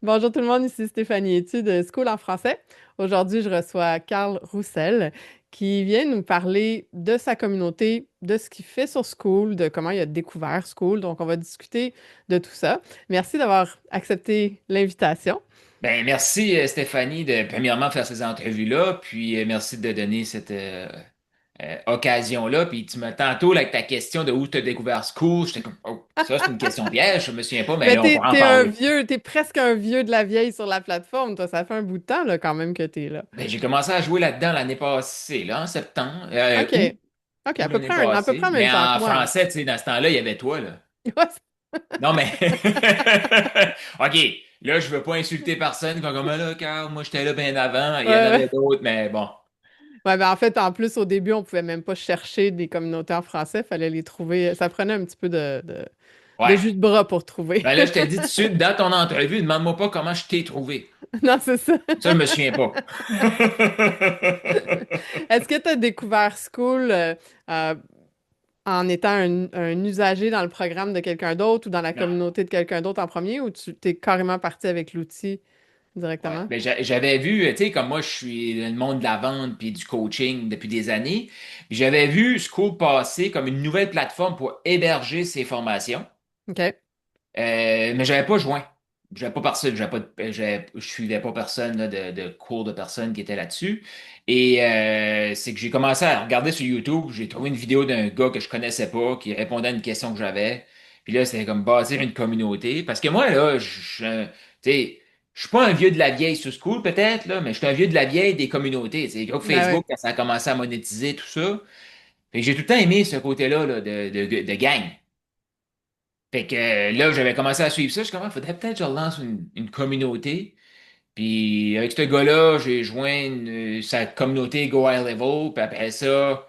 Bonjour tout le monde, ici Stéphanie Etu de School en français. Aujourd'hui, je reçois Carl Roussel qui vient nous parler de sa communauté, de ce qu'il fait sur School, de comment il a découvert School. Donc, on va discuter de tout ça. Merci d'avoir accepté l'invitation. Ben, merci Stéphanie de premièrement faire ces entrevues-là, puis merci de donner cette occasion-là. Puis tu m'as tantôt là, avec ta question de où tu as découvert School, j'étais comme oh, ça c'est une question piège, je me souviens pas, mais Mais là on t'es, pourra en t'es un parler. vieux, t'es presque un vieux de la vieille sur la plateforme, toi. Ça fait un bout de temps, là, quand même, que t'es là. Ben, j'ai commencé à jouer là-dedans l'année passée, là, en septembre, OK. OK, août l'année à peu près passée. en Mais même temps que en moi. français, tu sais, dans ce temps-là, il y avait toi, là. Non, mais OK, là, je veux pas insulter personne. Ils vont comme là, Carl, moi j'étais là bien avant, il y en Ouais, avait ouais. d'autres, mais bon. Ouais, ben en fait, en plus, au début, on pouvait même pas chercher des communautés en français, fallait les trouver. Ça prenait un petit peu de Ouais. jus de bras pour trouver. Ben là, je te le dis tout de suite, dans ton entrevue, demande-moi pas comment je t'ai trouvé. Non, c'est ça. Ça, je me souviens pas. Est-ce que tu as découvert School euh, en étant un usager dans le programme de quelqu'un d'autre ou dans la Non. communauté de quelqu'un d'autre en premier ou tu t'es carrément parti avec l'outil Ouais. directement? Ben, j'avais vu, tu sais, comme moi, je suis dans le monde de la vente puis du coaching depuis des années. Puis j'avais vu School passer comme une nouvelle plateforme pour héberger ses formations. OK. Mais j'avais pas joint. J'avais pas personne, je suivais pas personne là, de cours de personnes qui étaient là-dessus. Et c'est que j'ai commencé à regarder sur YouTube, j'ai trouvé une vidéo d'un gars que je connaissais pas, qui répondait à une question que j'avais. Puis là, c'était comme bâtir une communauté. Parce que moi, là, tu sais, je suis pas un vieux de la vieille sous school, peut-être, là, mais je suis un vieux de la vieille des communautés. Tu sais, groupe Ben Facebook, ouais. quand ça a commencé à monétiser, tout ça. Fait que j'ai tout le temps aimé ce côté-là là, de gang. Fait que là, j'avais commencé à suivre ça. Je suis comme, faudrait peut-être que je relance une communauté. Puis avec ce gars-là, j'ai joint sa communauté Go High Level. Puis après ça,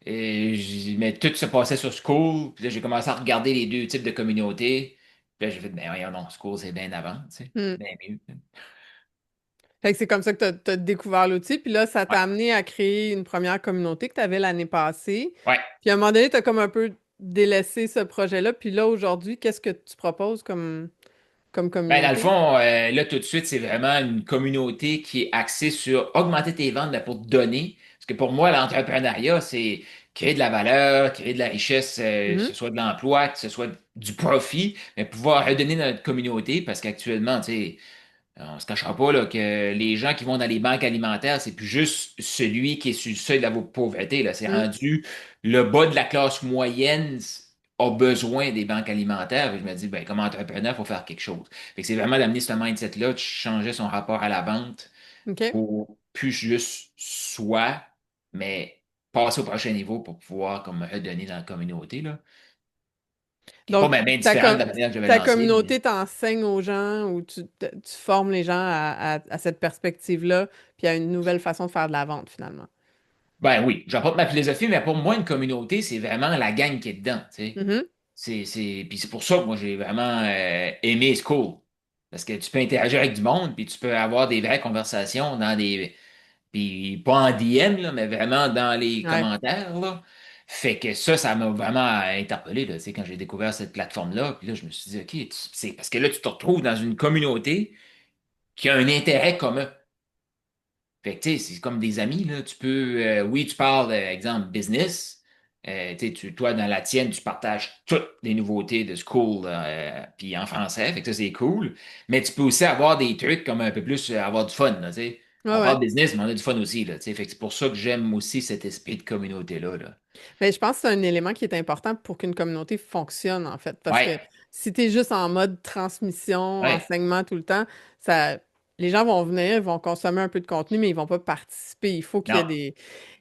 mais tout se passait sur School. Puis là, j'ai commencé à regarder les deux types de communautés. Puis là, j'ai fait, ben voyons, non, School, c'est bien avant, tu sais. Hmm. Bien mieux. Fait que c'est comme ça que tu as découvert l'outil. Puis là, ça Ouais, t'a amené à créer une première communauté que tu avais l'année passée. ouais. Puis à un moment donné, tu as comme un peu délaissé ce projet-là. Puis là, aujourd'hui, qu'est-ce que tu proposes comme Ben, dans le communauté? fond, là, tout de suite, c'est vraiment une communauté qui est axée sur augmenter tes ventes ben, pour te donner. Parce que pour moi, l'entrepreneuriat, c'est créer de la valeur, créer de la richesse, que ce Mhm. soit de l'emploi, que ce soit du profit, mais pouvoir redonner dans notre communauté. Parce qu'actuellement, tu sais, on se cachera pas là, que les gens qui vont dans les banques alimentaires, c'est plus juste celui qui est sur le seuil de la pauvreté, là. C'est Mhm. rendu le bas de la classe moyenne a besoin des banques alimentaires. Et je me dis, ben, comme entrepreneur, il faut faire quelque chose. Fait que c'est vraiment d'amener ce mindset-là, de changer son rapport à la vente OK. pour plus juste soi, mais passer au prochain niveau pour pouvoir comme redonner dans la communauté, là. Qui n'est pas Donc, bien différente de la manière que j'avais ta lancé, mais communauté t'enseigne aux gens ou tu formes les gens à cette perspective-là, puis à une nouvelle façon de faire de la vente, finalement. ben oui, j'apporte ma philosophie, mais pour moi, une communauté, c'est vraiment la gang qui est dedans, tu sais. Mhm. Puis c'est pour ça que moi, j'ai vraiment aimé School. Parce que tu peux interagir avec du monde, puis tu peux avoir des vraies conversations dans des... Puis pas en DM, là, mais vraiment dans les Ouais. commentaires, là. Fait que ça m'a vraiment interpellé, là, tu sais, quand j'ai découvert cette plateforme-là. Puis là, je me suis dit, OK, c'est parce que là, tu te retrouves dans une communauté qui a un intérêt commun. Fait que, tu sais, c'est comme des amis, là. Tu peux, oui, tu parles, exemple, business. Tu sais, toi, dans la tienne, tu partages toutes les nouveautés de School, puis en français. Fait que ça, c'est cool. Mais tu peux aussi avoir des trucs comme un peu plus avoir du fun, là, tu sais. Ouais, On ouais. parle business, mais on a du fun aussi, là, tu sais. Fait que c'est pour ça que j'aime aussi cet esprit de communauté-là, là. Mais je pense que c'est un élément qui est important pour qu'une communauté fonctionne, en fait. Parce Ouais, que si tu es juste en mode transmission, ouais. enseignement tout le temps, ça, les gens vont venir, ils vont consommer un peu de contenu, mais ils vont pas participer. Il faut qu'il y ait Non. des...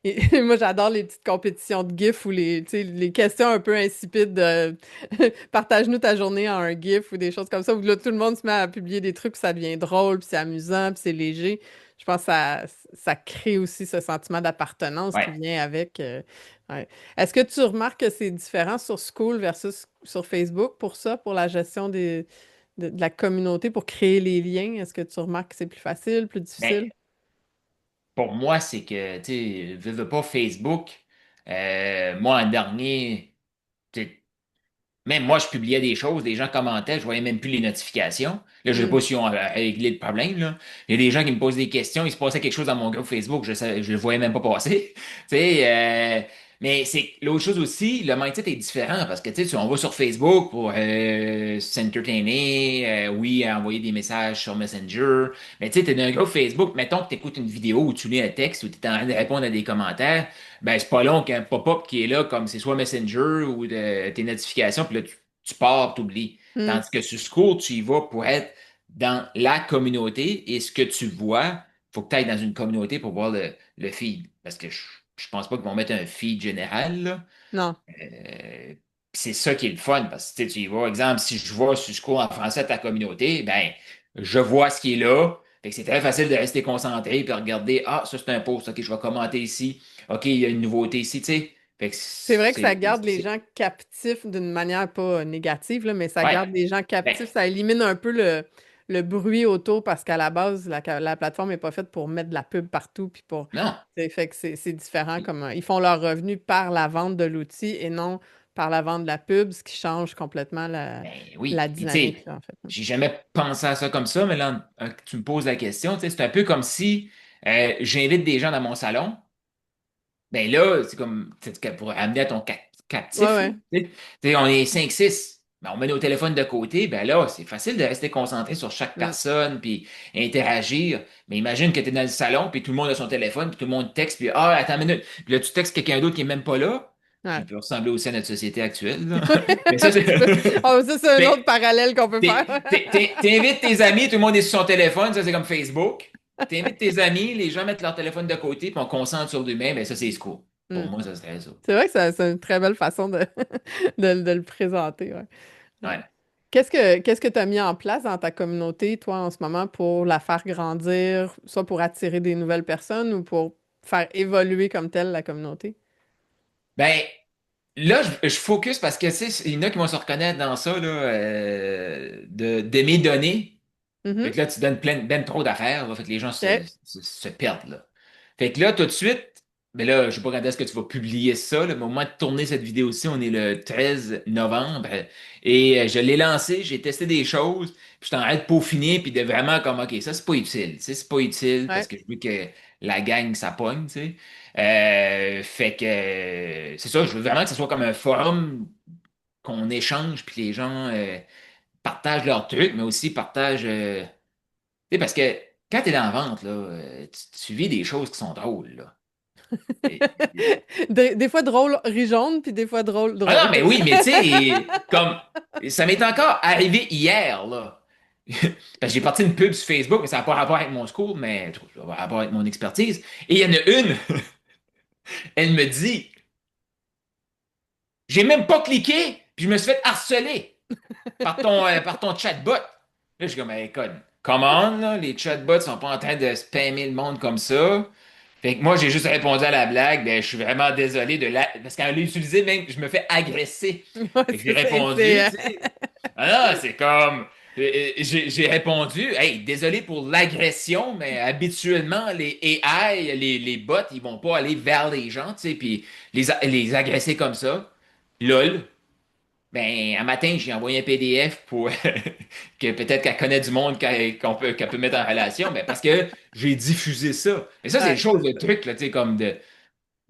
Et moi, j'adore les petites compétitions de GIF ou tu sais, les questions un peu insipides de partage-nous ta journée en un GIF ou des choses comme ça, où là, tout le monde se met à publier des trucs, puis ça devient drôle, puis c'est amusant, puis c'est léger. Je pense que ça crée aussi ce sentiment d'appartenance qui Ouais. vient avec. Ouais. Est-ce que tu remarques que c'est différent sur School versus sur Facebook pour ça, pour la gestion de la communauté, pour créer les liens? Est-ce que tu remarques que c'est plus facile, plus Ben, difficile? pour moi, c'est que, tu sais, veux pas Facebook. Moi, en dernier, même moi, je publiais des choses, des gens commentaient, je voyais même plus les notifications. Là, je sais Hmm. pas si on a réglé le problème, là. Il y a des gens qui me posent des questions, il se passait quelque chose dans mon groupe Facebook, je le voyais même pas passer. Tu sais, mais c'est l'autre chose aussi, le mindset est différent parce que tu sais, on va sur Facebook pour s'entertainer, oui, envoyer des messages sur Messenger. Mais tu sais, t'es dans un groupe Facebook, mettons que tu écoutes une vidéo ou tu lis un texte ou tu es en train de répondre à des commentaires. Ben, c'est pas long qu'un pop-up qui est là, comme c'est soit Messenger ou tes notifications, puis là, tu pars, t'oublies. Hmm. Tandis que sur School, tu y vas pour être dans la communauté et ce que tu vois, faut que tu ailles dans une communauté pour voir le feed. Parce que je pense pas qu'ils vont mettre un feed général, là. Non. C'est ça qui est le fun, parce que tu sais, tu y vas, exemple, si je vois sur School en français à ta communauté, ben, je vois ce qui est là. Fait que c'est très facile de rester concentré et de regarder, ah, ça c'est un post, ok, je vais commenter ici. OK, il y a une nouveauté ici, tu sais. Fait que C'est vrai que ça garde les gens captifs d'une manière pas négative, là, mais ça ouais. garde les gens Ben, captifs. Ça élimine un peu le bruit autour parce qu'à la base, la plateforme n'est pas faite pour mettre de la pub partout. Puis pour... non. Fait que c'est différent. Ils font leur revenu par la vente de l'outil et non par la vente de la pub, ce qui change complètement Ben la oui. Puis tu dynamique, sais, là, en fait. j'ai jamais pensé à ça comme ça, mais là, que tu me poses la question, tu sais, c'est un peu comme si j'invite des gens dans mon salon. Ben là, c'est comme pour amener à ton Ouais, captif, là, ouais. tu sais, on est 5-6. Ben, on met nos téléphones de côté, ben là, c'est facile de rester concentré sur chaque Mm. personne, puis interagir. Mais imagine que tu es dans le salon, puis tout le monde a son téléphone, puis tout le monde texte, puis ah, attends une minute. Puis là, tu textes quelqu'un d'autre qui est même pas là, qui Ouais. peut ressembler aussi à notre société actuelle, là. Ouais, Mais un ça, c'est. petit peu. Oh, ça, c'est un autre Mais parallèle qu'on peut faire. t'invites tes amis, tout le monde est sur son téléphone, ça c'est comme Facebook. T'invites tes amis, les gens mettent leur téléphone de côté, puis on concentre sur l'humain, ben ça c'est cool. Pour Mm. moi, ça serait ça. C'est vrai que c'est une très belle façon de le présenter. Ouais. Ouais. Ouais. Qu'est-ce que tu as mis en place dans ta communauté, toi, en ce moment, pour la faire grandir, soit pour attirer des nouvelles personnes ou pour faire évoluer comme telle la communauté? Ben, là, je focus parce que, tu sais, il y en a qui vont se reconnaître dans ça, là, d'aimer donner. Fait Mhm. que là, tu donnes ben trop d'affaires, là, fait que les gens OK. se perdent, là. Fait que là, tout de suite, mais là, je sais pas quand est-ce que tu vas publier ça, là, mais au moment de tourner cette vidéo-ci, on est le 13 novembre, et je l'ai lancé, j'ai testé des choses, puis je suis en train de peaufiner, puis de vraiment comme, OK, ça, c'est pas utile, tu sais, c'est pas utile, parce Ouais. que je veux que la gang, ça pogne, tu sais. Fait que, c'est ça, je veux vraiment que ce soit comme un forum qu'on échange, puis les gens partagent leurs trucs, mais aussi partagent... tu sais, parce que quand tu es dans la vente, là, tu vis des choses qui sont drôles, là. Et- Des fois drôle, riz jaune, puis des fois drôle, Ah non, drôle. mais oui, mais tu sais, comme ça m'est encore arrivé hier, là. Parce que j'ai parti une pub sur Facebook, mais ça n'a pas rapport avec mon school, mais ça a rapport avec mon expertise. Et il y en a une, elle me dit, j'ai même pas cliqué, puis je me suis fait harceler par ton chatbot. Là, je suis comme, hey, come on, là, les chatbots sont pas en train de spammer le monde comme ça. Fait que moi, j'ai juste répondu à la blague, ben, je suis vraiment désolé de la... Parce qu'elle l'a utilisé même, je me fais agresser. Ouais, Fait que j'ai c'est ça, répondu, tu sais. Ah non, c'est comme... j'ai répondu, hey, désolé pour l'agression, mais habituellement, les AI, les bots, ils vont pas aller vers les gens, tu sais, puis les agresser comme ça. LOL. Ben, un matin, j'ai envoyé un PDF pour que peut-être qu'elle connaît du monde qu'elle peut mettre en relation, ben, parce que j'ai diffusé ça. Et ça, c'est une Ouais. chose, le truc, là, tu sais, comme de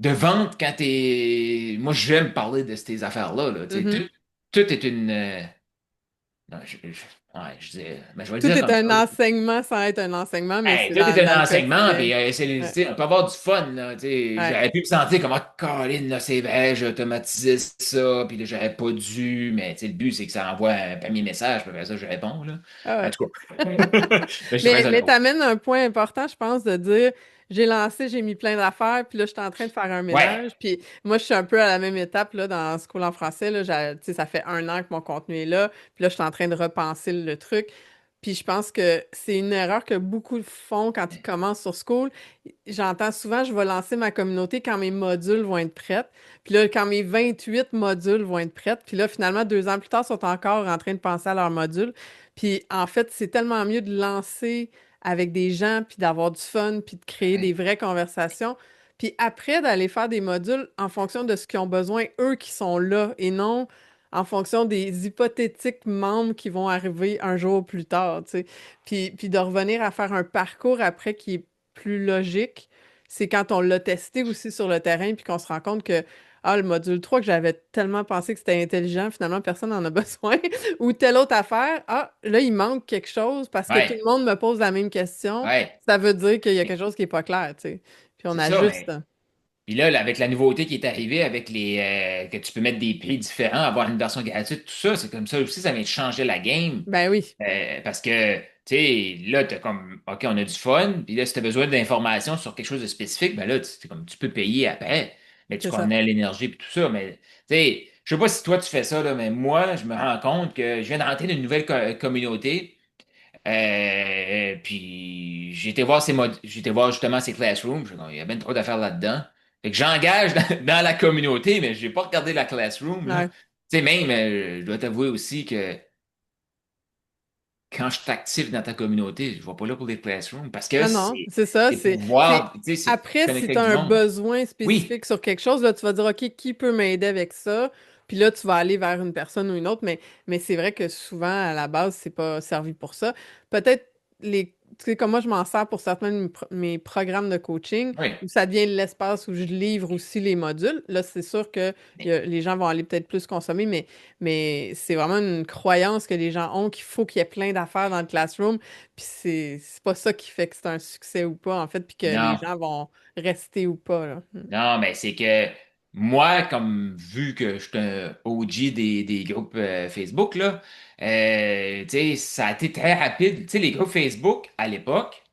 vente quand t'es. Moi, j'aime parler de ces affaires-là, là, tu sais, Mhm. tout est une. Non, ouais, je disais, ben, je vais le Tout dire est comme un ça. enseignement sans être un enseignement, mais Hey, c'est tout est dans un le enseignement, quotidien. puis tu Ouais. sais, on peut avoir du fun, là, tu sais. Ouais. J'aurais pu me sentir comme, ah, Colin, là, c'est vrai, j'ai automatisé ça, puis là, j'aurais pas dû, mais tu sais, le but, c'est que ça envoie un premier message, puis après ça, je réponds, là. Ah En ouais. tout cas, mais je trouvais Mais, ça mais drôle. t'amènes un point important, je pense, de dire j'ai lancé, j'ai mis plein d'affaires, puis là, je suis en train de faire un Ouais, ménage. Puis moi, je suis un peu à la même étape là, dans School en français. Là, tu sais, ça fait 1 an que mon contenu est là. Puis là, je suis en train de repenser le truc. Puis je pense que c'est une erreur que beaucoup font quand ils commencent sur School. J'entends souvent, je vais lancer ma communauté quand mes modules vont être prêts. Puis là, quand mes 28 modules vont être prêts. Puis là, finalement, 2 ans plus tard, ils sont encore en train de penser à leurs modules. Puis en fait, c'est tellement mieux de lancer avec des gens, puis d'avoir du fun, puis de créer des ouais, vraies conversations. Puis après, d'aller faire des modules en fonction de ce qu'ils ont besoin, eux qui sont là, et non en fonction des hypothétiques membres qui vont arriver un jour plus tard, tu sais. Puis de revenir à faire un parcours après qui est plus logique, c'est quand on l'a testé aussi sur le terrain, puis qu'on se rend compte que, ah, le module 3 que j'avais tellement pensé que c'était intelligent, finalement, personne n'en a besoin. Ou telle autre affaire, ah, là, il manque quelque chose parce que tout Ouais, le monde me pose la même question. ouais. Ça veut dire qu'il y a quelque chose qui n'est pas clair, tu sais. Puis on C'est ça, ajuste. mais. Puis là, avec la nouveauté qui est arrivée, avec les que tu peux mettre des prix différents, avoir une version gratuite, tout ça, c'est comme ça aussi, ça vient de changer la game. Ben oui, Parce que, tu sais, là, t'as comme, OK, on a du fun, puis là, si t'as besoin d'informations sur quelque chose de spécifique, ben là, comme, tu peux payer après, mais tu c'est ça. connais l'énergie puis tout ça. Mais, tu sais, je sais pas si toi, tu fais ça, là, mais moi, je me rends compte que je viens de rentrer dans une nouvelle communauté. Puis j'étais voir justement ces classrooms. Il y a bien trop d'affaires là-dedans. Fait que j'engage dans la communauté, mais j'ai pas regardé la classroom, là. Ouais. Tu sais, même, je dois t'avouer aussi que quand je suis actif dans ta communauté, je ne vais pas là pour les classrooms parce que Non, non, c'est ça. c'est pour C'est... voir, tu sais, c'est Après, si connecter tu as avec du un monde. besoin Oui, spécifique sur quelque chose, là, tu vas dire, OK, qui peut m'aider avec ça? Puis là, tu vas aller vers une personne ou une autre, mais c'est vrai que souvent, à la base, c'est pas servi pour ça. Peut-être tu sais, comme moi, je m'en sers pour certains de mes programmes de coaching, oui. où ça devient l'espace où je livre aussi les modules. Là, c'est sûr que Mais les gens vont aller peut-être plus consommer, mais c'est vraiment une croyance que les gens ont qu'il faut qu'il y ait plein d'affaires dans le classroom. Puis c'est pas ça qui fait que c'est un succès ou pas, en fait, puis que les non, gens vont rester ou pas, là. non, mais c'est que moi, comme vu que je suis un OG des groupes Facebook, là, tu sais, ça a été très rapide. Tu sais, les groupes Facebook, à l'époque,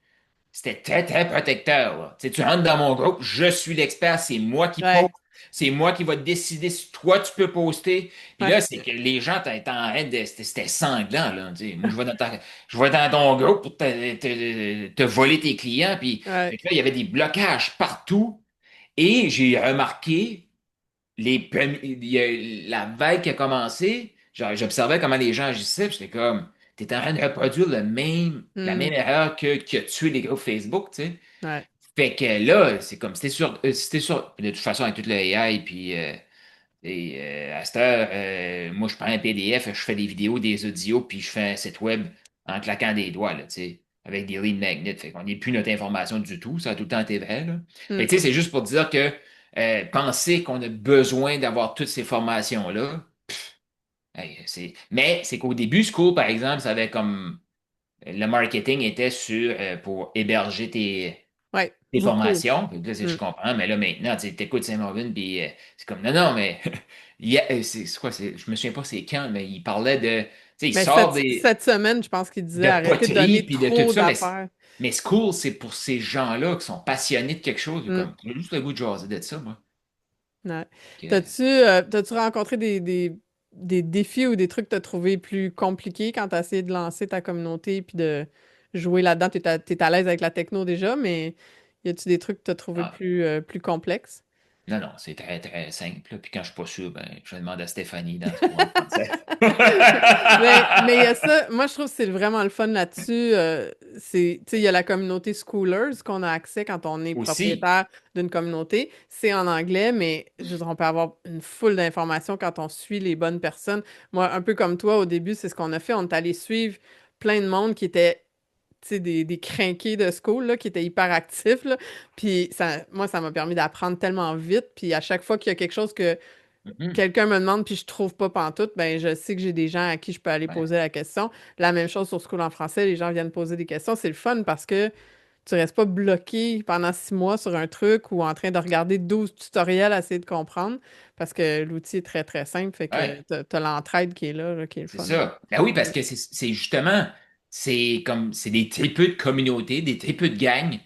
c'était très, très protecteur, là. Tu sais, tu rentres dans mon groupe, je suis l'expert, c'est moi qui pose, Ouais, c'est moi qui va décider si toi tu peux poster. Puis ouais, là, c'est que les gens étaient en train de. C'était sanglant, là. Tu sais, moi, je vais dans ton groupe pour te voler tes clients. Puis ouais. fait que là, il y avait des blocages partout. Et j'ai remarqué il y a la vague qui a commencé, genre, j'observais comment les gens agissaient, puis j'étais comme, t'es en train de reproduire la Hmm, même erreur qui a tué les groupes Facebook, tu sais. ouais. Fait que là, c'est comme, c'était sûr, de toute façon, avec toute le AI, puis à cette heure, moi, je prends un PDF, je fais des vidéos, des audios, puis je fais un site web en claquant des doigts, là, tu sais, avec des lead magnets. Fait qu'on n'est plus notre information du tout, ça a tout le temps été vrai, là. Hmm, Fait que, tu sais, c'est juste pour dire que penser qu'on a besoin d'avoir toutes ces formations-là, hey, mais c'est qu'au début, School, par exemple, ça avait comme, le marketing était pour héberger ouais, tes beaucoup. formations. Puis là, Hmm. je comprends, mais là, maintenant, tu écoutes Saint-Marvin, puis c'est comme, non, non, mais c'est quoi, je me souviens pas c'est quand, mais il parlait de, tu sais, il Mais sort cette semaine, je pense qu'il disait de arrêtez de poterie, donner puis de tout trop ça, d'affaires. mais School, c'est pour ces gens-là qui sont passionnés de quelque chose, Hmm, comme, j'ai juste le goût de jaser de ça, moi. ouais. Que, T'as-tu rencontré des défis ou des trucs que t'as trouvé plus compliqués quand t'as essayé de lancer ta communauté puis de jouer là-dedans? T'es à l'aise avec la techno déjà, mais y a-tu des trucs que t'as trouvé ah, plus complexes? non, non, c'est très, très simple. Là. Puis quand je suis pas sûr, ben, je demande à Stéphanie dans ce courant de français. Mais il y a ça, moi je trouve que c'est vraiment le fun là-dessus. Tu sais, il y a la communauté Schoolers qu'on a accès quand on est Aussi. propriétaire d'une communauté. C'est en anglais, mais je veux dire, on peut avoir une foule d'informations quand on suit les bonnes personnes. Moi, un peu comme toi, au début, c'est ce qu'on a fait. On est allé suivre plein de monde qui était, tu sais, des crinqués de school, là, qui étaient hyper actifs, là. Puis moi, ça m'a permis d'apprendre tellement vite. Puis à chaque fois qu'il y a quelque chose que Mhm. quelqu'un me demande puis je trouve pas pantoute, ben je sais que j'ai des gens à qui je peux aller Ouais. poser la question. La même chose sur School en français, les gens viennent poser des questions. C'est le fun parce que tu restes pas bloqué pendant 6 mois sur un truc ou en train de regarder 12 tutoriels à essayer de comprendre parce que l'outil est très très simple. Fait que Ouais. t'as l'entraide qui est là, qui est le C'est fun. ça. Ben oui, parce Mm. que c'est justement, c'est des tripeux de communautés, des tripeux de gangs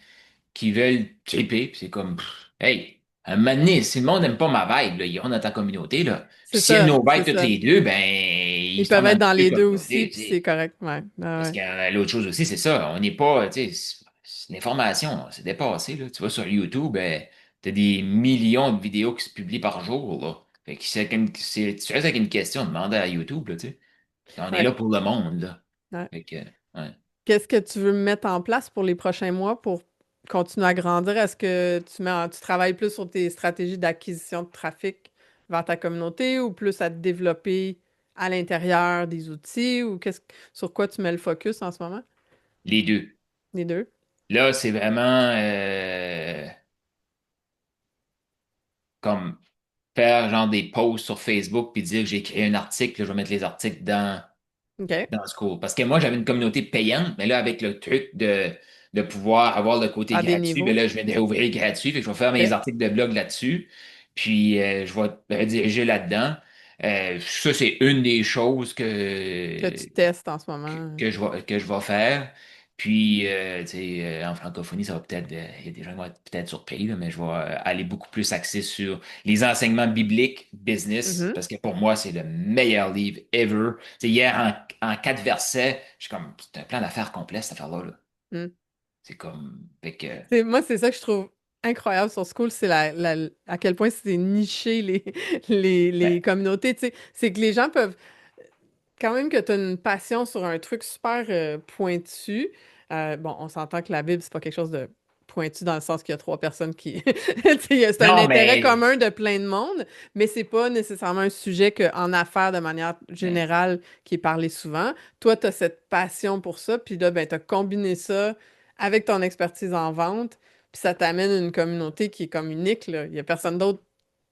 qui veulent triper, puis c'est comme, hey, un moment donné, si le monde n'aime pas ma vibe, là, ils iront dans ta communauté, là. Puis C'est si elles ça, nous c'est vibe toutes ça. les deux, ben, ils Ils se tournent peuvent dans être une dans les autre deux aussi, communauté, tu puis c'est sais. correct. Ouais, ouais, Parce ouais. que l'autre chose aussi, c'est ça, on n'est pas, tu sais, c'est l'information, c'est dépassé, là. Tu vas sur YouTube, ben, t'as des millions de vidéos qui se publient par jour, là. Fait que tu restes avec une question, demande à YouTube, là, tu sais. On est là Ouais, pour le monde, là. ouais. Fait que, ouais. Qu'est-ce que tu veux mettre en place pour les prochains mois pour continuer à grandir? Est-ce que tu travailles plus sur tes stratégies d'acquisition de trafic vers ta communauté ou plus à te développer à l'intérieur des outils ou sur quoi tu mets le focus en ce moment? Les deux. Les deux? Là, c'est vraiment comme faire genre des posts sur Facebook puis dire que j'ai créé un article, là, je vais mettre les articles OK. dans School. Parce que moi, j'avais une communauté payante, mais là, avec le truc de pouvoir avoir le côté À des gratuit, ben niveaux. là, je viens de réouvrir gratuit, fait que je vais faire mes OK. articles de blog là-dessus, puis je vais rediriger là-dedans. Ça, c'est une des choses Que tu testes en ce moment. que je vais faire. Puis, tu sais, en francophonie, ça va peut-être, il y a des gens qui vont être peut-être surpris, là, mais je vais aller beaucoup plus axé sur les enseignements bibliques, business, Mhm. parce que pour moi, c'est le meilleur livre ever. Tu sais, hier, en 4 versets, je suis comme, c'est un plan d'affaires complet, cette affaire-là, là. Mm. C'est comme, fait que, Moi, c'est ça que je trouve incroyable sur School, c'est à quel point c'est niché les ben, communautés, tu sais. C'est que les gens peuvent quand même que tu as une passion sur un truc super pointu. Bon, on s'entend que la Bible, c'est pas quelque chose de pointu dans le sens qu'il y a trois personnes qui... Tu sais, c'est un non, intérêt mais, commun de plein de monde, mais c'est pas nécessairement un sujet en affaires, de manière ben, générale, qui est parlé souvent. Toi, tu as cette passion pour ça, puis là, ben, tu as combiné ça avec ton expertise en vente, puis ça t'amène une communauté qui est comme unique, là. Il y a personne d'autre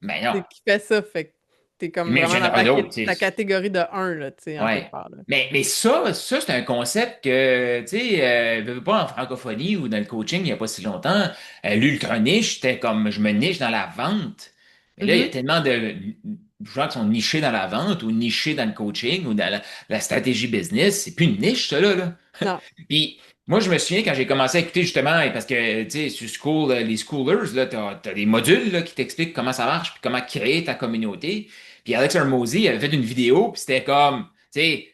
ben non. qui fait ça, fait que t'es Puis comme même, vraiment j'en dans aurai d'autres, tu ta sais. catégorie de un là, tu sais, en quelque Ouais. part, là. Mais ça c'est un concept que, tu sais, veux pas en francophonie ou dans le coaching il n'y a pas si longtemps, l'ultra niche, c'était comme je me niche dans la vente. Mais là, il y a Mhm. tellement de gens qui sont nichés dans la vente ou nichés dans le coaching ou dans la stratégie business. C'est plus une niche, ça, là. Non. Puis moi, je me souviens quand j'ai commencé à écouter justement, et parce que, tu sais, sur School, les schoolers, là, t'as des modules là, qui t'expliquent comment ça marche, puis comment créer ta communauté. Puis Alex Hormozy avait fait une vidéo, puis c'était comme, tu sais,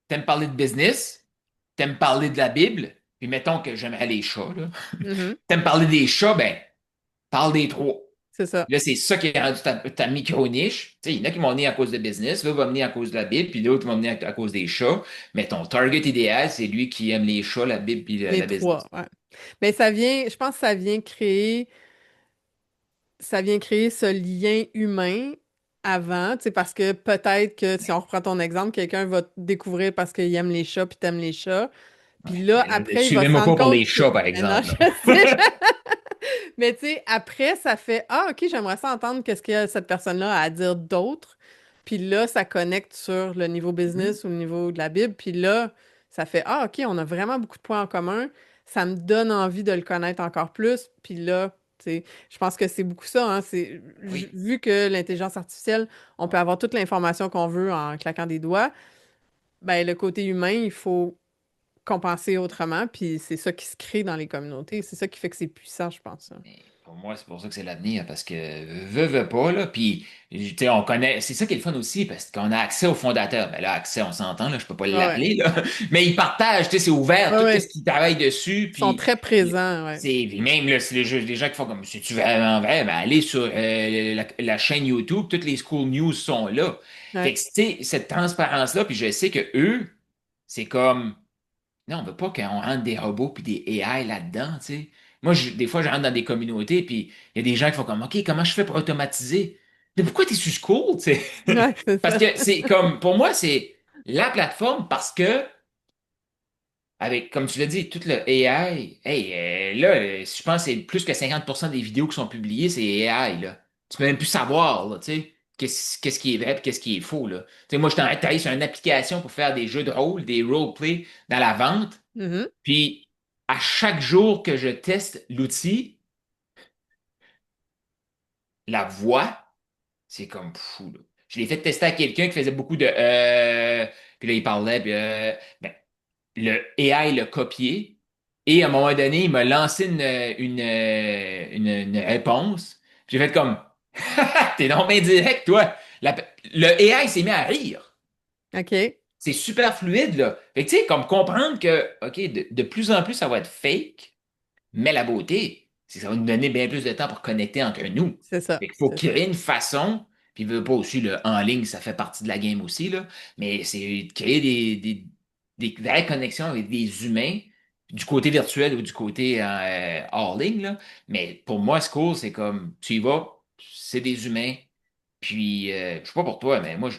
t'aimes parler de business, t'aimes parler de la Bible, puis mettons que j'aimerais les chats, là. Mhm. T'aimes parler des chats, ben, parle des trois. C'est ça. Là, c'est ça qui est rendu ta micro-niche. Tu sais, il y en a qui vont venir à cause de business, l'autre va venir à cause de la Bible, puis l'autre va venir à cause des chats. Mais ton target idéal, c'est lui qui aime les chats, la Bible, puis Les la trois, business. ouais. Mais je pense que ça vient créer ce lien humain avant, tu sais, parce que peut-être que si on reprend ton exemple, quelqu'un va te découvrir parce qu'il aime les chats puis t'aimes les chats. Puis Ouais. là, Mais là, ne après, il va se suivez-moi rendre pas pour compte les que... chats, par Mais non, exemple, là. je sais. Mais tu sais, après, ça fait Ah, OK, j'aimerais ça entendre qu'est-ce que cette personne-là a à dire d'autre. Puis là, ça connecte sur le niveau Mhm. business ou le niveau de la Bible. Puis là, ça fait Ah, OK, on a vraiment beaucoup de points en commun. Ça me donne envie de le connaître encore plus. Puis là, tu sais, je pense que c'est beaucoup ça, hein. Oui. Vu que l'intelligence artificielle, on peut avoir toute l'information qu'on veut en claquant des doigts, ben le côté humain, il faut compenser autrement. Puis c'est ça qui se crée dans les communautés. C'est ça qui fait que c'est puissant, je pense, hein. Mais pour moi, c'est pour ça que c'est l'avenir, parce que veut pas, là, puis, tu sais, on connaît, c'est ça qui est le fun aussi, parce qu'on a accès au fondateur. Ben là, accès, on s'entend, là, je peux pas Ouais, ouais. l'appeler, là, mais ils partagent, tu sais, c'est ouvert, Ouais, tout ce ouais. qu'ils travaillent dessus, Ils sont puis, très présents, ouais. puis même, là, c'est les gens qui font comme, si tu vraiment vrai, ben allez sur la chaîne YouTube, toutes les school news sont là. Fait Ouais. que, tu sais, cette transparence-là, puis je sais que eux, c'est comme, non, on veut pas qu'on rentre des robots puis des AI là-dedans, tu sais. Moi, des fois, je rentre dans des communautés puis il y a des gens qui font comme, OK, comment je fais pour automatiser? Mais pourquoi t'es sur School, tu sais? Ouais, c'est Parce ça. que c'est comme, pour moi, c'est la plateforme parce que, avec, comme tu l'as dit, tout le AI, hey, là, je pense que c'est plus que 50% des vidéos qui sont publiées, c'est AI, là. Tu peux même plus savoir, là, tu sais, qu'est-ce qui est vrai et qu'est-ce qui est faux, là. Tu sais, moi, je suis en train de travailler sur une application pour faire des jeux de rôle, des roleplay dans la vente. Mhm. Puis, à chaque jour que je teste l'outil, la voix, c'est comme fou, là. Je l'ai fait tester à quelqu'un qui faisait beaucoup de puis là, il parlait, puis ben, le AI l'a copié. Et à un moment donné, il m'a lancé une réponse. J'ai fait comme T'es non bien direct, toi. Le AI s'est mis à rire. OK. C'est super fluide, là. Fait que, tu sais, comme comprendre que, OK, de plus en plus, ça va être fake. Mais la beauté, c'est que ça va nous donner bien plus de temps pour connecter entre nous. C'est ça. Fait qu'il faut C'est ça. créer une façon, puis il veut pas aussi, le en ligne, ça fait partie de la game aussi, là, mais c'est de créer des vraies connexions avec des humains, du côté virtuel ou du côté hors ligne, là. Mais pour moi, School, c'est comme, tu y vas, c'est des humains, Puis, je sais pas pour toi, mais moi,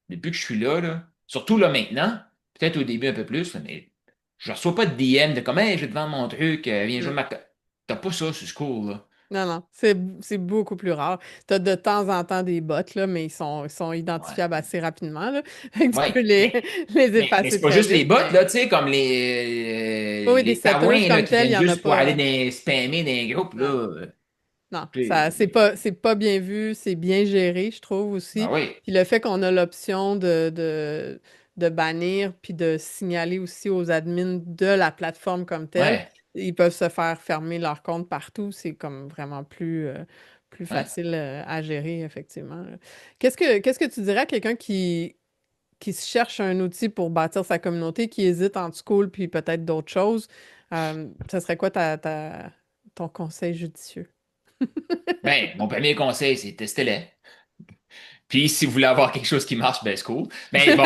depuis que je suis là, surtout là maintenant, peut-être au début un peu plus, là, mais je reçois pas de DM de comme, hey, je vais te vendre mon truc, viens jouer Mm. ma. T'as pas ça sur School, là. Non, non, c'est beaucoup plus rare. Tu as de temps en temps des bots, là, mais ils sont Ouais. identifiables assez rapidement, là. Fait que tu peux Ouais. les Mais effacer c'est pas très juste les vite, bots, mais... là, tu sais, comme Oui, oui, des les setters taouins, là, comme qui tel, il viennent y en a juste pour pas. aller spammer dans les groupes, là. Non. Non, ça, Puis, c'est pas bien vu, c'est bien géré, je trouve ben aussi. oui. Puis le fait qu'on a l'option de bannir puis de signaler aussi aux admins de la plateforme comme telle, Ouais. ils peuvent se faire fermer leur compte partout. C'est comme vraiment plus Ouais. facile à gérer, effectivement, là. Qu'est-ce que tu dirais à quelqu'un qui se cherche un outil pour bâtir sa communauté, qui hésite entre school puis peut-être d'autres choses? Ça serait quoi ton conseil judicieux? Ben, mon premier conseil, c'est tester-les. Puis, si vous voulez avoir quelque chose qui marche, ben, c'est cool. Mais bon.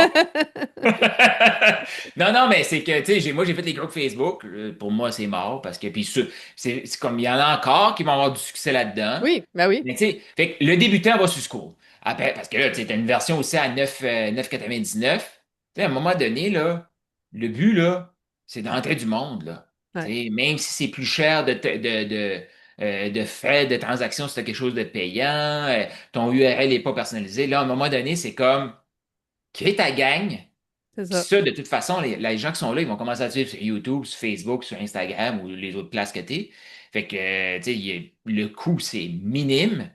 Non, non, mais c'est que, tu sais, moi, j'ai fait les groupes Facebook. Pour moi, c'est mort parce que, puis, c'est comme, il y en a encore qui vont avoir du succès là-dedans. Oui, ben oui. Mais, tu sais, fait que le débutant va sur School. Après, parce que là, tu sais, t'as une version aussi à 9,99. Tu sais, à un moment donné, là, le but, là, c'est d'entrer du monde, là. Tu Ouais, sais, même si c'est plus cher de frais de transaction si tu quelque chose de payant, ton URL n'est pas personnalisé. Là, à un moment donné, c'est comme crée ta gang. c'est Puis ça. ça, de toute façon, les gens qui sont là, ils vont commencer à te suivre sur YouTube, sur Facebook, sur Instagram ou les autres places que t'es. Fait que, tu sais, le coût, c'est minime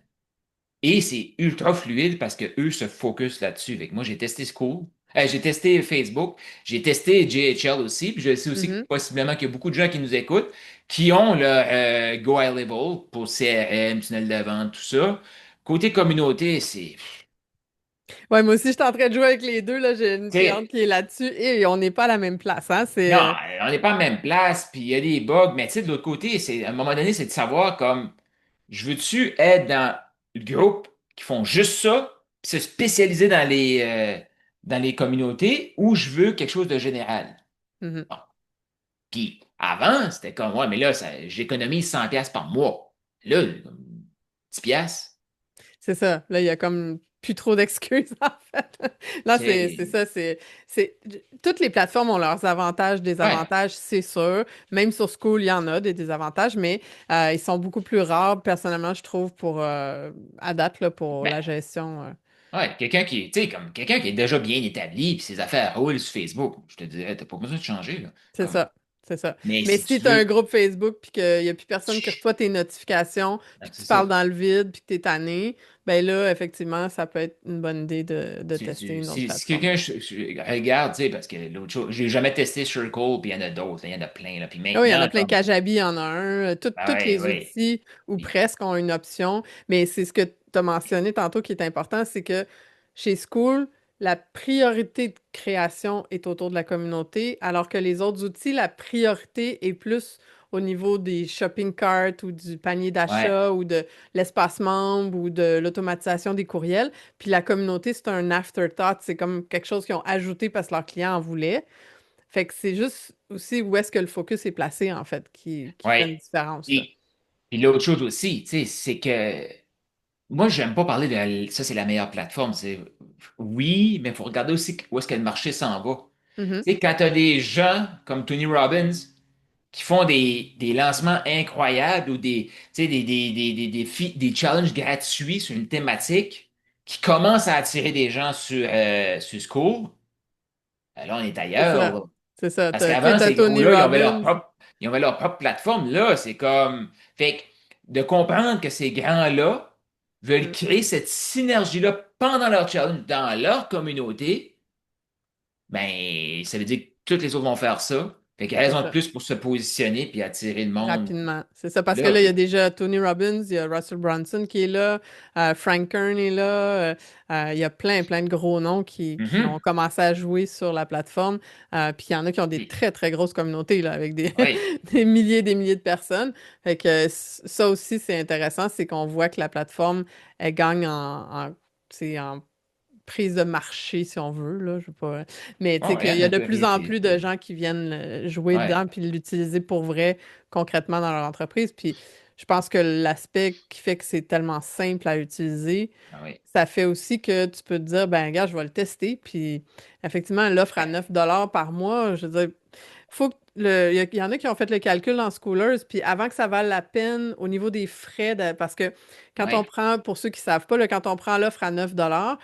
et c'est ultra fluide parce que eux se focus là-dessus. Fait que moi, j'ai testé School. J'ai testé Facebook, j'ai testé JHL aussi, puis je sais aussi que Mhm. possiblement qu'il y a beaucoup de gens qui nous écoutent qui ont le Go High Level pour CRM, tunnel de vente, tout ça. Côté communauté, c'est, Ouais, moi aussi, je suis en train de jouer avec les deux, là. J'ai une tu cliente sais, qui est là-dessus et on n'est pas à la même place, hein. non, on n'est pas à la même place, puis il y a des bugs, mais tu sais, de l'autre côté, à un moment donné, c'est de savoir comme, je veux-tu être dans le groupe qui font juste ça, puis se spécialiser dans les communautés, ou je veux quelque chose de général. Mhm. Bon. Puis avant, c'était comme, ouais, mais là, j'économise 100 pièces par mois. Là, comme 10 pièces, C'est ça. Là, il y a comme plus trop d'excuses, en fait. Là, c'est c'est, ça. Toutes les plateformes ont leurs avantages, ouais, désavantages, c'est sûr. Même sur School, il y en a des désavantages, mais ils sont beaucoup plus rares, personnellement, je trouve, à date, là, pour ben, la gestion. ouais, quelqu'un qui, tu sais, comme quelqu'un qui est déjà bien établi, puis ses affaires roulent sur Facebook, je te dirais, t'as pas besoin de changer, là. C'est Comme, ça, c'est ça. mais Mais si tu si tu as un veux, groupe Facebook puis qu'il n'y a plus personne qui reçoit tes notifications, puis que c'est tu ça. parles dans le vide puis que tu es tanné, ben là, effectivement, ça peut être une bonne idée de tester une autre Si plateforme. quelqu'un regarde, tu sais, parce que l'autre chose, j'ai jamais testé Circle, puis il y en a d'autres, il y en a plein, là. Puis Ah oui, il y en a maintenant, plein. comme, Kajabi, il y en a un. ah Tous ouais, les ouais. outils, ou presque, ont une option. Mais c'est ce que tu as mentionné tantôt qui est important, c'est que chez School, la priorité de création est autour de la communauté, alors que les autres outils, la priorité est plus au niveau des shopping carts ou du panier Ouais, d'achat ou de l'espace membre ou de l'automatisation des courriels. Puis la communauté, c'est un afterthought. C'est comme quelque chose qu'ils ont ajouté parce que leurs clients en voulaient. Fait que c'est juste aussi où est-ce que le focus est placé, en fait, qui fait ouais. une différence, là. Puis l'autre chose aussi, tu sais, c'est que moi, j'aime pas parler de ça, c'est la meilleure plateforme. Oui, mais il faut regarder aussi où est-ce que le marché s'en va. Mhm. Tu sais, quand tu as des gens comme Tony Robbins qui font des lancements incroyables ou tu sais, des challenges gratuits sur une thématique qui commencent à attirer des gens sur School, là, on est C'est ailleurs, ça. là. C'est ça. Parce Tu sais, qu'avant, t'as ces Tony gros-là, Robbins. ils avaient leur propre plateforme. Là, c'est comme. Fait que de comprendre que ces grands-là veulent Mm. créer cette synergie-là pendant leur challenge, dans leur communauté, ben, ça veut dire que toutes les autres vont faire ça. Fait qu'il y a C'est raison de ça. plus pour se positionner puis attirer le monde. Rapidement. C'est ça, parce que Là, là, il y a déjà Tony Robbins, il y a Russell Brunson qui est là, Frank Kern est là, il y a plein de gros noms qui ont mhm. commencé à jouer sur la plateforme. Puis il y en a qui ont des Puis, très, très grosses communautés, là, avec oui, des milliers de personnes. Fait que ça aussi, c'est intéressant, c'est qu'on voit que la plateforme, elle gagne tu sais, en prise de marché, si on veut, là, je sais pas. Mais tu oh, sais qu'il rien y a de de plus en périphérique. plus de gens qui viennent jouer Ouais. dedans puis l'utiliser pour vrai, concrètement dans leur entreprise. Puis je pense que l'aspect qui fait que c'est tellement simple à utiliser, Ah oui. ça fait aussi que tu peux te dire, ben, regarde, je vais le tester. Puis, effectivement, l'offre à Ouais. 9 $ par mois, je veux dire, faut que il y en a qui ont fait le calcul en Schoolers, puis avant que ça vaille la peine au niveau des frais, parce que quand on Ouais. prend, pour ceux qui ne savent pas, là, quand on prend l'offre à 9 $,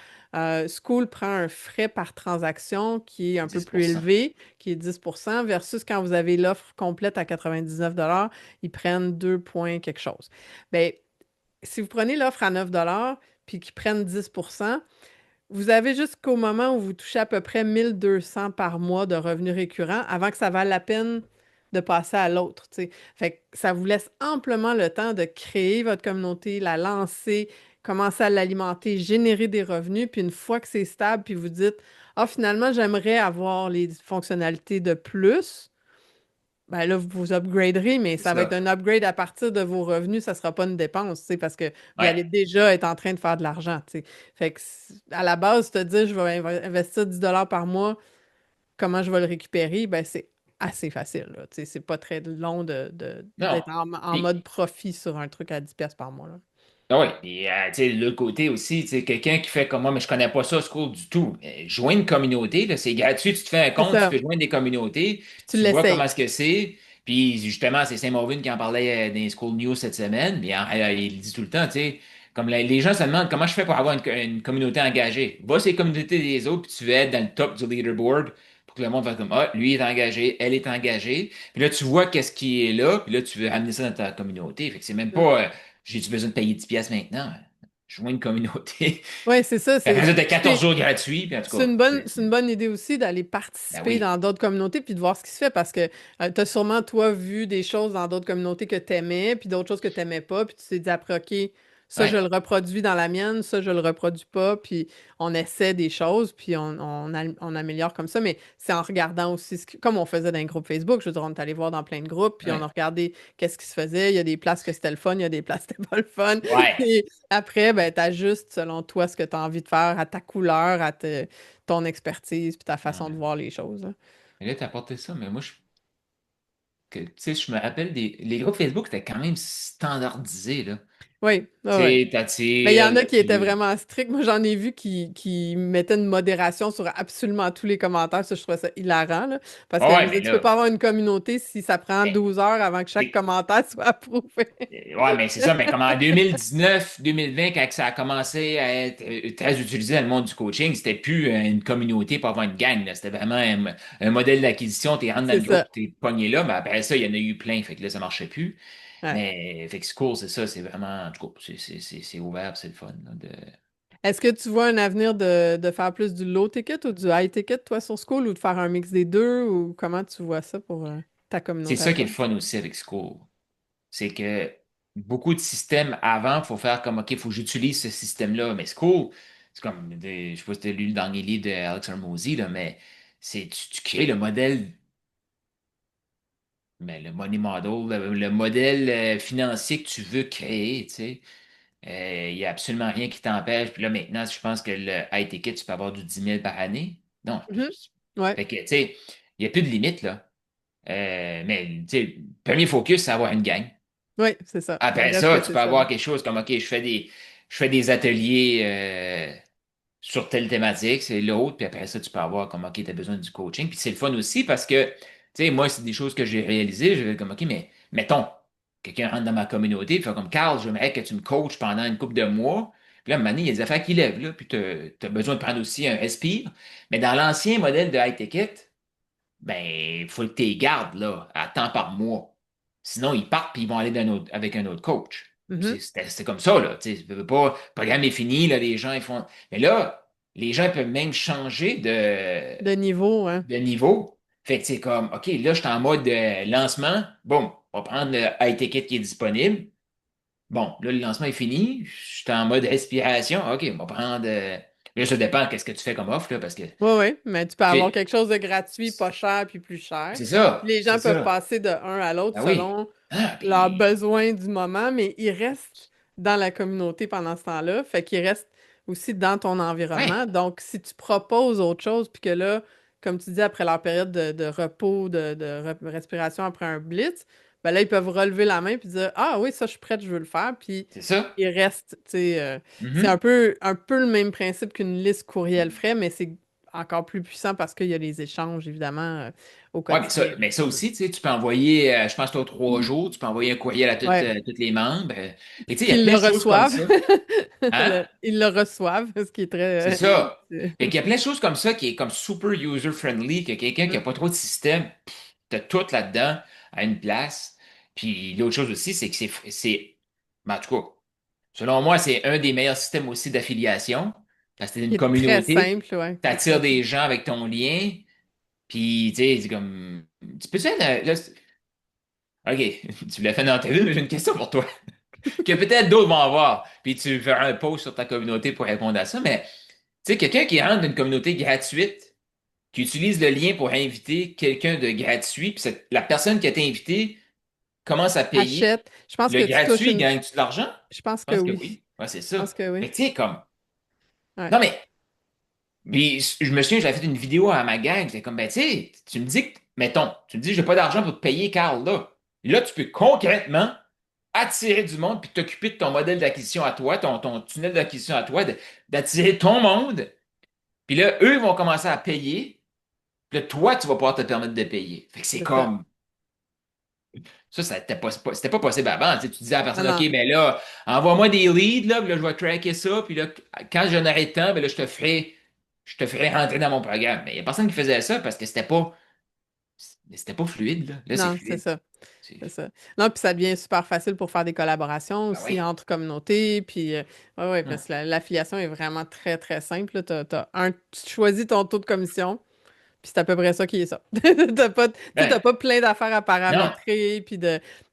School prend un frais par transaction qui est un peu plus 10%. élevé, qui est 10 versus quand vous avez l'offre complète à 99 $, ils prennent 2 points quelque chose. Bien, si vous prenez l'offre à 9 $ puis qu'ils prennent 10 vous avez jusqu'au moment où vous touchez à peu près 1 200 par mois de revenus récurrents avant que ça vaille la peine de passer à l'autre, tu sais. Fait que ça vous laisse amplement le temps de créer votre communauté, la lancer, commencer à l'alimenter, générer des revenus, puis une fois que c'est stable, puis vous dites, ah, finalement, j'aimerais avoir les fonctionnalités de plus. Ben là, vous upgraderez, mais C'est ça va être ça. un upgrade à partir de vos revenus, ça ne sera pas une dépense, tu sais, parce que vous Ouais. allez déjà être en train de faire de l'argent, tu sais. Fait que à la base, te dire je vais investir 10 $ par mois, comment je vais le récupérer, ben c'est assez facile, là, tu sais, c'est pas très long Non. d'être en mode Puis, profit sur un truc à 10 $ par mois, là. ah oui, puis tu sais, de l'autre côté aussi, tu sais, quelqu'un qui fait comme moi, mais je connais pas ça, School du tout. Joins une communauté, là, c'est gratuit, tu te fais un C'est compte, tu ça. peux joindre des communautés, Puis tu tu vois comment l'essayes. est-ce que c'est. Puis justement, c'est Saint-Mauvin qui en parlait dans les School News cette semaine, puis il dit tout le temps, tu sais, comme les gens se demandent comment je fais pour avoir une communauté engagée. Va sur les communautés des autres, puis tu vas être dans le top du leaderboard pour que le monde fasse comme, ah, lui est engagé, elle est engagée. Puis là, tu vois qu'est-ce qui est là, puis là, tu veux amener ça dans ta communauté. Fait que c'est même pas, j'ai-tu besoin de payer 10 pièces maintenant? Joins une communauté. Oui, c'est ça, Puis après ça, t'as puis 14 jours gratuits, puis en tout cas, c'est une bonne idée aussi d'aller ben participer oui, dans d'autres communautés puis de voir ce qui se fait parce que tu as sûrement, toi, vu des choses dans d'autres communautés que tu aimais puis d'autres choses que tu n'aimais pas puis tu t'es dit après, OK, ça, je ouais, le reproduis dans la mienne, ça, je le reproduis pas puis on essaie des choses puis on améliore comme ça, mais c'est en regardant aussi, comme on faisait dans un groupe Facebook, je veux dire, on est allé voir dans plein de groupes puis on a ouais, regardé qu'est-ce qui se faisait. Il y a des places que c'était le fun, il y a des places que c'était pas le fun. ouais. Et après, ben, tu ajustes selon toi ce que tu as envie de faire, à ta couleur, ton expertise puis ta Ah, façon de voir les choses, là. mais là, t'as apporté ça, mais moi, tu sais, je me rappelle les groupes Facebook, c'était quand même standardisé, là. Oui, Tu oui, oui. sais, Mais il y t'attires, en a là, qui étaient tu... vraiment stricts. Moi, j'en ai vu qui mettaient une modération sur absolument tous les commentaires. Ça, je trouvais ça hilarant, là. Parce Ah qu'elle ouais, me disait, mais tu peux là, pas avoir une communauté si ça prend mais, 12 heures avant que chaque c'est- commentaire soit approuvé. ouais, mais c'est ça, mais comme en 2019, 2020, quand ça a commencé à être très utilisé dans le monde du coaching, c'était plus une communauté pour avoir une gang, là. C'était vraiment un modèle d'acquisition, t'es rentres dans C'est le groupe, ça. t'es pogné là, mais après ça, il y en a eu plein, fait que là, ça marchait plus. Ouais. Mais, fait que School, c'est ça, c'est vraiment, en tout cas, c'est ouvert, c'est le fun, là, Est-ce que tu vois un avenir de faire plus du low ticket ou du high ticket, toi, sur School, ou de faire un mix des deux, ou comment tu vois ça pour ta C'est communauté à ça qui est toi? le fun aussi avec School. C'est que beaucoup de systèmes avant, il faut faire comme, OK, il faut que j'utilise ce système-là. Mais School, c'est comme, je sais pas si tu as lu le dernier livre de Alex Hormozy, là, mais tu crées le modèle, mais le money model, le modèle financier que tu veux créer, tu sais. Il n'y a absolument rien qui t'empêche. Puis là, maintenant, je pense que le high ticket, tu peux avoir du 10 000 par année. Non. Mhm. Ouais, Fait que, tu sais, il n'y a plus de limite, là. Mais, tu sais, le premier focus, c'est avoir une gang. ouais, c'est ça. Il Après reste ça, que tu c'est peux ça. avoir quelque chose comme, OK, je fais des ateliers sur telle thématique, c'est l'autre, puis après ça, tu peux avoir comme, OK, tu as besoin du coaching. Puis c'est le fun aussi parce que, tu sais, moi, c'est des choses que j'ai réalisées. Je vais comme, OK, mais mettons, quelqu'un rentre dans ma communauté, puis fait comme, Carl, j'aimerais que tu me coaches pendant une couple de mois. Puis là, à un moment donné, il y a des affaires qui lèvent, là, puis tu as besoin de prendre aussi un respire. Mais dans l'ancien modèle de high ticket, ben, il faut que tu les gardes, là, à temps par mois. Sinon, ils partent puis ils vont aller avec un autre coach. Mhm. C'est comme ça, là. Tu sais, tu peux pas, le programme est fini, là, les gens, ils font. Mais là, les gens peuvent même changer De niveau, hein. de niveau. Fait que c'est comme, OK, là, je suis en mode lancement. Boum, on va prendre le high ticket qui est disponible. Bon, là, le lancement est fini. Je suis en mode respiration. OK, on va prendre. Là, ça dépend qu'est-ce que tu fais comme offre, là, parce que. Oui, oui, mais tu peux Tu avoir sais, quelque chose de gratuit, pas cher, puis plus cher. c'est Puis ça, les c'est gens peuvent ça. passer de un à l'autre Ah oui. selon Ah, leurs puis, besoins du moment, mais ils restent dans la communauté pendant ce temps-là. Fait qu'ils restent aussi dans ton ouais, environnement. Donc, si tu proposes autre chose, puis que là, comme tu dis, après leur période de repos, de respiration après un blitz, ben là, ils peuvent relever la main puis dire, ah oui, ça, je suis prête, je veux le faire. Puis C'est ça. il reste, tu sais, c'est Mhm. un peu le même principe qu'une liste courriel ferait, mais c'est encore plus puissant parce qu'il y a les échanges, évidemment, au Ouais, quotidien. mais ça aussi, tu sais, tu peux envoyer, je pense que tu 3 jours, tu peux envoyer un courriel à Ouais. tous les membres. Mais tu sais, il y a Qu'ils plein le de choses comme reçoivent. ça. Hein? Ils le reçoivent, ce qui est C'est très... ça. c'est- Fait qu'il y a plein de choses comme ça qui est comme super user-friendly, que quelqu'un qui Mm. n'a pas trop de système, t'as tout là-dedans à une place. Puis l'autre chose aussi, c'est que ben, en tout cas, selon moi, c'est un des meilleurs systèmes aussi d'affiliation. Parce que c'est Qui une est très communauté, simple, ouais, qui est t'attires très des simple. gens avec ton lien, puis tu sais, c'est comme. Tu peux dire, là, OK, tu l'as fait dans ta vie, mais j'ai une question pour toi. Que peut-être d'autres vont avoir. Puis tu feras un post sur ta communauté pour répondre à ça. Mais tu sais, quelqu'un qui rentre dans une communauté gratuite, qui utilise le lien pour inviter quelqu'un de gratuit, puis la personne qui a été invitée commence à payer. Achète. Je pense Le que tu touches gratuit, une... gagne-tu de l'argent? Je pense Je que pense que oui. oui. Ouais, c'est Je ça. pense que oui. Fait que tu sais, comme. Ouais. Non, mais. Puis, je me souviens, j'avais fait une vidéo à ma gang. J'étais comme, ben, tu sais, tu me dis que, mettons, tu me dis, j'ai pas d'argent pour te payer, Carl, là. Là, tu peux concrètement attirer du monde puis t'occuper de ton modèle d'acquisition à toi, ton tunnel d'acquisition à toi, d'attirer ton monde. Puis là, eux vont commencer à payer. Puis là, toi, tu vas pouvoir te permettre de payer. Fait que c'est C'est ça. comme. Ça, c'était pas possible avant. Tu sais, tu disais à la Non, personne, OK, non. ben là, envoie-moi des leads, là, puis là, je vais tracker ça. Puis là, quand j'en aurai le temps, ben là, je te ferai rentrer dans mon programme. Mais il n'y a personne qui faisait ça parce que c'était pas fluide, là. Là, c'est Non, c'est fluide. ça. C'est- C'est ça. Non, puis ça devient super facile pour faire des collaborations Ben aussi oui. entre communautés. Puis, ouais, ouais, Hum. parce que l'affiliation est vraiment très, très simple. Tu choisis ton taux de commission. Puis c'est à peu près ça qui est ça. T'as pas, tu sais, Ben, t'as pas plein d'affaires à non, paramétrer,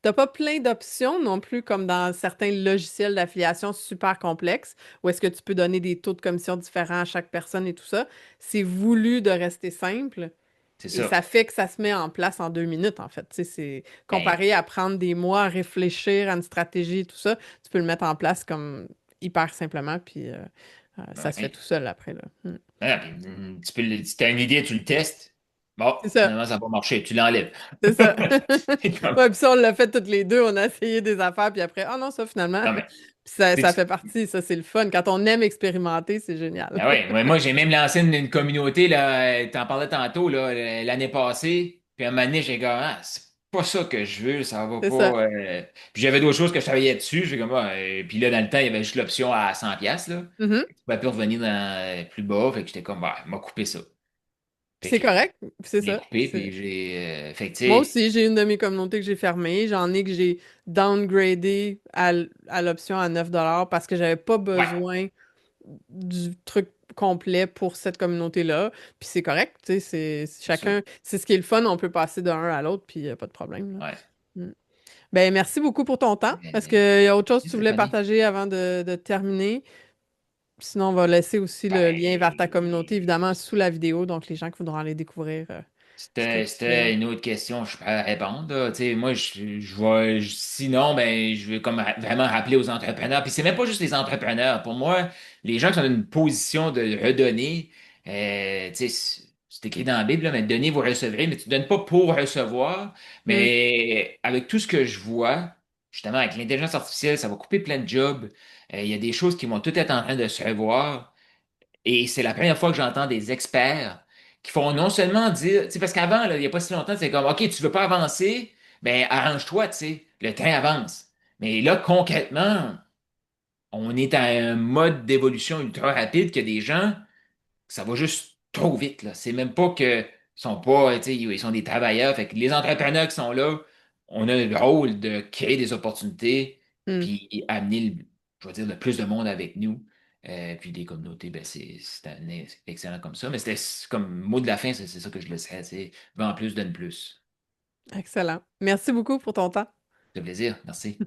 t'as pas plein d'options non plus comme dans certains logiciels d'affiliation super complexes, où est-ce que tu peux donner des taux de commission différents à chaque personne et tout ça. C'est voulu de rester simple c'est et ça. ça fait que ça se met en place en 2 minutes, en fait. Tu sais, c'est Ben, comparé à prendre des mois à réfléchir à une stratégie et tout ça, tu peux le mettre en place comme hyper simplement, puis ça ben se fait oui. tout seul après, là. Mm. Ben, puis, si t'as une idée, tu le testes. Bon, C'est ça. finalement, ça n'a pas marché. Tu l'enlèves. C'est ça. C'est comme- Ouais, puis ça, on l'a fait toutes les deux. On a essayé des affaires, puis après, ah non, ça, finalement. Non, Puis mais. ça fait partie. Ça, c'est le fun. Quand on aime expérimenter, c'est génial. Ah ouais, moi j'ai même lancé une communauté, là, t'en parlais tantôt, là, l'année passée, puis à un moment donné, j'ai dit, ah, c'est pas ça que je veux, ça va C'est ça. pas. Puis j'avais d'autres choses que je travaillais dessus, j'ai comme, puis là, dans le temps, il y avait juste l'option à 100 pièces là. Mhm. Tu pouvais plus revenir plus bas, fait que j'étais comme, bah, m'a coupé ça. Puis Fait c'est que correct. Puis c'est je l'ai ça. coupé, puis fait que tu Moi sais, aussi, j'ai une de mes communautés que j'ai fermée. J'en ai que j'ai downgradé à l'option à 9 $ parce que j'avais pas ouais, besoin du truc complet pour cette communauté-là. Puis c'est correct, tu sais, c'est ça. chacun, c'est ce qui est le fun, on peut passer d'un à l'autre, puis pas de problème, là. Ouais. Mm. Ben, merci beaucoup pour ton temps. Est-ce qu'il Mais, y a autre chose que merci tu voulais Stéphanie. partager avant de terminer? Sinon, on va laisser aussi le lien vers ta communauté, Ben, évidemment, sous la vidéo. Donc, les gens qui voudront aller découvrir ce que tu C'était fais. une autre question, je peux répondre. Là. Tu sais, moi, sinon, ben, je veux comme vraiment rappeler aux entrepreneurs. Puis c'est même pas juste les entrepreneurs. Pour moi, les gens qui sont dans une position de redonner, tu sais, c'est écrit dans la Bible, là, mais donnez, vous recevrez, mais tu donnes pas pour recevoir. Mm, Mais avec tout ce que je vois, justement, avec l'intelligence artificielle, ça va couper plein de jobs. Il y a des choses qui vont tout être en train de se revoir. Et c'est la première fois que j'entends des experts qui font non seulement dire, tu sais, parce qu'avant, là, il n'y a pas si longtemps, c'est comme, OK, tu veux pas avancer, ben arrange-toi, tu sais, le train avance. Mais là, concrètement, on est à un mode d'évolution ultra rapide que des gens, ça va juste trop vite, là. C'est même pas que sont pas, tu sais, ils sont des travailleurs. Fait que les entrepreneurs qui sont là, on a le rôle de créer des opportunités, mm. puis amener, je veux dire, le plus de monde avec nous. Puis des communautés, ben excellent comme ça. Mais c'était comme mot de la fin, c'est ça que je laisserais, c'est vends plus, donne plus. Excellent. Merci beaucoup pour ton temps. Ça fait plaisir, merci.